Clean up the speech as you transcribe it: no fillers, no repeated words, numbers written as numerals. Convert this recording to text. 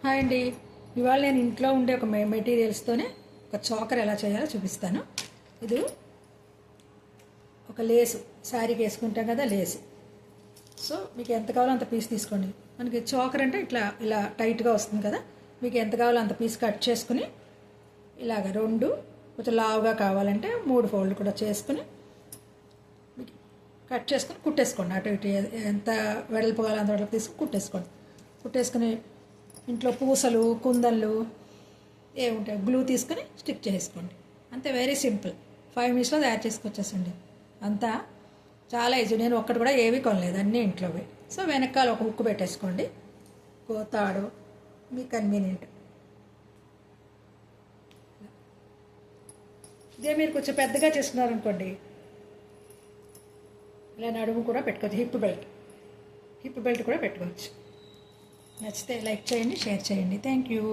Hi అండి. ఇవాళ నేను ఇంట్లో ఉండే ఒక మెటీరియల్స్తోనే ఒక చోకర్ ఎలా చేయాలో చూపిస్తాను. ఇది ఒక లేసు, శారీకి వేసుకుంటాం కదా లేసు. సో మీకు ఎంత కావాలో అంత పీస్ తీసుకోండి. మనకి చోకర్ అంటే ఇలా టైట్గా వస్తుంది కదా. మీకు ఎంత కావాలో అంత పీస్ కట్ చేసుకుని ఇలాగ రెండు కొంచెం లావుగా కావాలంటే 3 ఫోల్డ్ కూడా చేసుకుని కట్ చేసుకుని కుట్టేసుకోండి. అటు ఇటు ఎంత వెడల్పు కావాలో అంత వెడల్పు తీసుకుని కుట్టేసుకుని ఇంట్లో పూసలు కుందళ్ళు ఏముంటాయి గ్లూ తీసుకొని స్టిక్ చేసుకోండి. అంతే, వెరీ సింపుల్. 5 మినిట్స్లో తయారు చేసుకొచ్చేసండి. అంతా చాలా ఈజీ. నేను ఒక్కటి కూడా ఏవి కొనలేదు, అన్నీ ఇంట్లోవి. సో వెనకాల ఒక హుక్ పెట్టేసుకోండి, తాడు మీ కన్వీనియంట్. ఇదే మీరు కొంచెం పెద్దగా చేసుకున్నారనుకోండి, ఇలా నడుము కూడా పెట్టుకోవచ్చు. హిప్ బెల్ట్ కూడా పెట్టుకోవచ్చు. నచ్చితే లైక్ చేయండి, షేర్ చేయండి. Thank you.